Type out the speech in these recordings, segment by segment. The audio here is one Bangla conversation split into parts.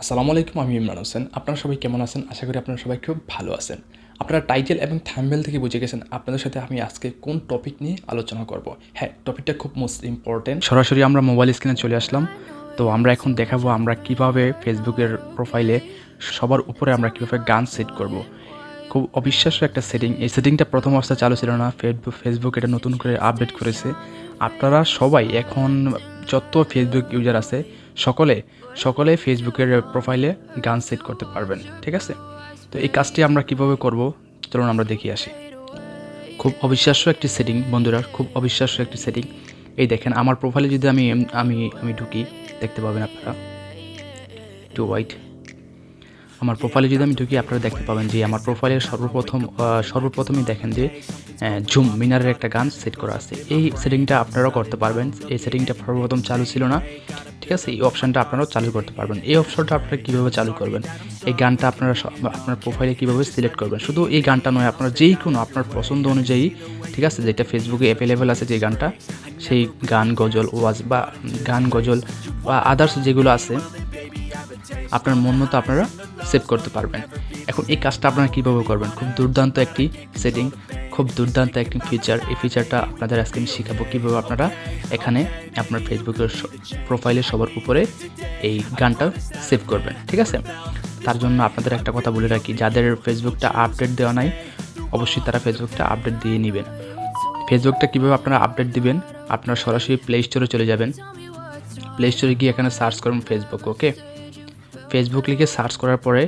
আসসালামু আলাইকুম, আমি ইমরান হোসেন। আপনারা সবাই কেমন আছেন? আশা করি আপনারা সবাই খুব ভালো আছেন। আপনারা টাইটেল এবং থাম্বনেল থেকে বুঝে গেছেন আপনাদের সাথে আমি আজকে কোন টপিক নিয়ে আলোচনা করব। হ্যাঁ, টপিকটা খুব মোস্ট ইম্পর্টেন্ট। সরাসরি আমরা মোবাইল স্ক্রিনে চলে আসলাম। তো আমরা এখন দেখাবো আমরা কিভাবে ফেসবুকের প্রোফাইলে সবার উপরে আমরা কিভাবে গান সেট করব। খুব অবিশ্বাস্য একটা সেটিং। এই সেটিংটা প্রথম অবস্থায় চালু ছিল না, ফেসবুক এটা নতুন করে আপডেট করেছে। আপনারা সবাই এখন যত ফেসবুক ইউজার আছে সকলে ফেসবুকের প্রোফাইলে গান সেট করতে পারবেন, ঠিক আছে? তো এই কাজটি আমরা কিভাবে করব চলুন আমরা দেখে আসি। খুব অবিশ্বাস্য একটি সেটিং বন্ধুরা, খুব অবিশ্বাস্য একটি সেটিং। এই দেখেন আমার প্রোফাইলে যদি আমি আমি আমি ঢুকি, দেখতে পাবেন আপনারা। টু হোয়াইট আমার প্রোফাইলে যদি আমি ঢুকি আপনারা দেখতে পাবেন যে আমার প্রোফাইলের সর্বপ্রথমই দেখেন যে জুম মিনারের একটা গান সেট করা আছে। এই সেটিংটা আপনারাও করতে পারবেন। এই সেটিংটা সর্বপ্রথম চালু ছিল না, ঠিক আছে? এই অপশানটা আপনারাও চালু করতে পারবেন। এই অপশনটা আপনারা কীভাবে চালু করবেন, এই গানটা আপনারা আপনার প্রোফাইলে কীভাবে সিলেক্ট করবেন, শুধু এই গানটা নয়, আপনারা যেই কোনো আপনার পছন্দ অনুযায়ী, ঠিক আছে, যেটা ফেসবুকে অ্যাভেলেবেল আছে যে গানটা, সেই গান, গজল, ওয়াজ বা গান, গজল বা আদার্স যেগুলো আছে আপনার মন মতো আপনারা সেভ করতে পারবেন। এখন এই কাজটা আপনারা কীভাবে করবেন, খুব দুর্দান্ত একটি সেটিং, খুব দুর্দান্ত একটি ফিচার। এই ফিচারটা আপনাদের আজকে আমি শেখাবো কীভাবে আপনারা এখানে আপনার ফেসবুকের প্রোফাইলে সবার উপরে এই গানটা সেভ করবেন, ঠিক আছে? তার জন্য আপনাদের একটা কথা বলে রাখি, যাদের ফেসবুকটা আপডেট দেওয়া নাই অবশ্যই তারা ফেসবুকটা আপডেট দিয়ে নেবেন। ফেসবুকটা কীভাবে আপনারা আপডেট দিবেন, আপনারা সরাসরি প্লে স্টোরে চলে যাবেন। প্লে স্টোরে গিয়ে এখানে সার্চ করুন ফেসবুক, ওকে? ফেসবুক লিখে সার্চ করার পরে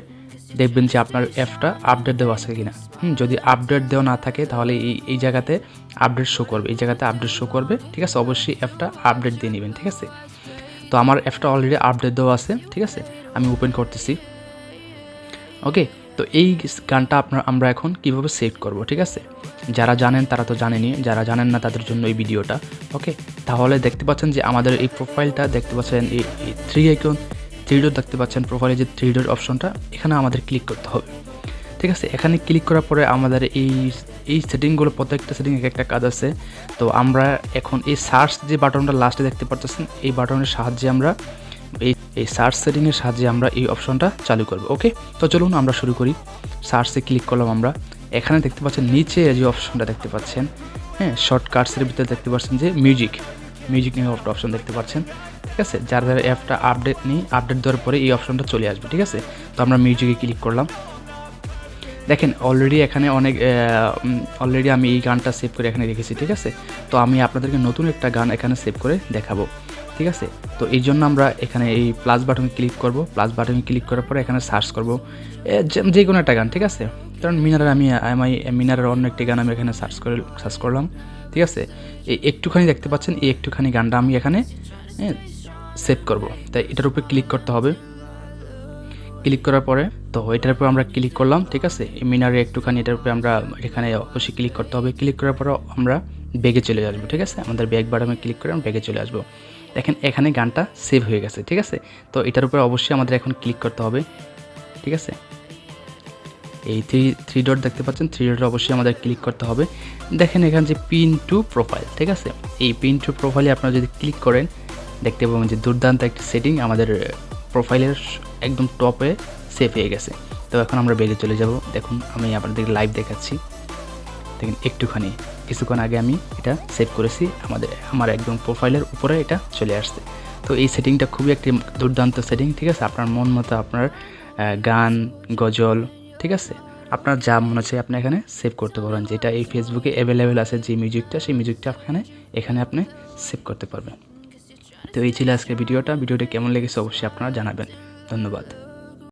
দেখবেন যে আপনার অ্যাপটা আপডেট দেওয়া আছে কিনা। যদি আপডেট দেওয়া না থাকে তাহলে এই জায়গাতে আপডেট শো করবে, এই জায়গাতে আপডেট শো করবে, ঠিক আছে? অবশ্যই অ্যাপটা আপডেট দিয়ে নেবেন, ঠিক আছে? তো আমার অ্যাপটা অলরেডি আপডেট দেওয়া আছে, ঠিক আছে? আমি ওপেন করতেছি, ওকে? তো এই গানটা আমরা এখন কিভাবে সেভ করব, ঠিক আছে? যারা জানেন তারা তো জানেনই, যারা জানেন না তাদের জন্য এই ভিডিওটা, ওকে? তাহলে দেখতে পাচ্ছেন যে আমাদের এই প্রোফাইলটা দেখতে পাচ্ছেন, এই থ্রি ডট দেখতে পাচ্ছেন, প্রোফাইলে যে থ্রি ডট অপশনটা, এখানে আমাদের ক্লিক করতে হবে, ঠিক আছে? এখানে ক্লিক করার পরে আমাদের এই সেটিংগুলো, প্রত্যেকটা সেটিং একটা কাজ আছে। তো আমরা এখন এই সার্চ যে বাটনটা লাস্টে দেখতে পাচ্ছেন, এই বাটনের সাহায্যে আমরা এই সার্চ সেটিংয়ের সাহায্যে আমরা এই অপশনটা চালু করব, ওকে? তো চলুন আমরা শুরু করি। সার্চে ক্লিক করলাম আমরা। এখানে দেখতে পাচ্ছেন নিচে যে অপশনটা দেখতে পাচ্ছেন, হ্যাঁ, শর্টকাটসের ভিতরে দেখতে পাচ্ছেন যে মিউজিক নিয়ে একটা অপশন দেখতে পাচ্ছেন, ঠিক আছে? যার অ্যাপটা আপডেট দেওয়ার পরে এই অপশনটা চলে আসবে, ঠিক আছে? তো আমরা মিউজিকে ক্লিক করলাম। দেখেন অলরেডি এখানে অলরেডি আমি এই গানটা সেভ করে এখানে রেখেছি, ঠিক আছে? তো আমি আপনাদেরকে নতুন একটা গান এখানে সেভ করে দেখাবো, ঠিক আছে? তো এই জন্য আমরা এখানে এই প্লাস বাটনে ক্লিক করব। প্লাস বাটনে ক্লিক করার পরে এখানে সার্চ করব যে কোনো একটা গান, ঠিক আছে? কারণ মিনারের অন্য একটি গান আমি এখানে সার্চ করলাম, ঠিক আছে? এই একটুখানি দেখতে পাচ্ছেন, এই একটুখানি গানটা আমি এখানে সেভ করব। তাই এটার উপরে ক্লিক করতে হবে। ক্লিক করার পরে তো এটার উপর আমরা ক্লিক করলাম, ঠিক আছে? এই মিনারে একটুখানি এটার উপরে আমরা এখানে অবশ্যই ক্লিক করতে হবে। ক্লিক করার পরে আমরা ব্যাগে চলে আসবো, ঠিক আছে? আমাদের ব্যাক বাটনে ক্লিক করে আমরা ব্যাগে চলে আসবো। দেখেন এখানে গানটা সেভ হয়ে গেছে, ঠিক আছে? তো এটার উপরে অবশ্যই আমাদের এখন ক্লিক করতে হবে, ঠিক আছে? এই থ্রি ডট দেখতে পাচ্ছেন, থ্রি ডট অবশ্যই আমাদের ক্লিক করতে হবে। দেখেন এখানে যে পিন টু প্রোফাইল, ঠিক আছে? এই পিন টু প্রোফাইলে আপনারা যদি ক্লিক করেন দেখতে পাবেন যে দুর্দান্ত একটি সেটিং আমাদের প্রোফাইলের একদম টপে সেভ হয়ে গেছে। তো এখন আমরা বেগে চলে যাব। দেখুন আমি আপনাদের লাইভ দেখাচ্ছি। দেখেন কিছুক্ষণ আগে আমি এটা সেভ করেছি, আমার একদম প্রোফাইলের উপরে এটা চলে আসছে। তো এই সেটিংটা খুবই একটি দুর্দান্ত সেটিং, ঠিক আছে? আপনার মন মতো আপনার গান, গজল, ঠিক আছে, আপনার যা মনে হচ্ছে আপনি এখানে সেভ করতে পারবেন। যেটা এই ফেসবুকে অ্যাভেলেবেল আছে যে মিউজিকটা, সেই মিউজিকটা এখানে আপনি সেভ করতে পারবেন। তো এই ছিল আজকের ভিডিওটা কেমন লেগেছে অবশ্যই আপনারা জানাবেন। ধন্যবাদ।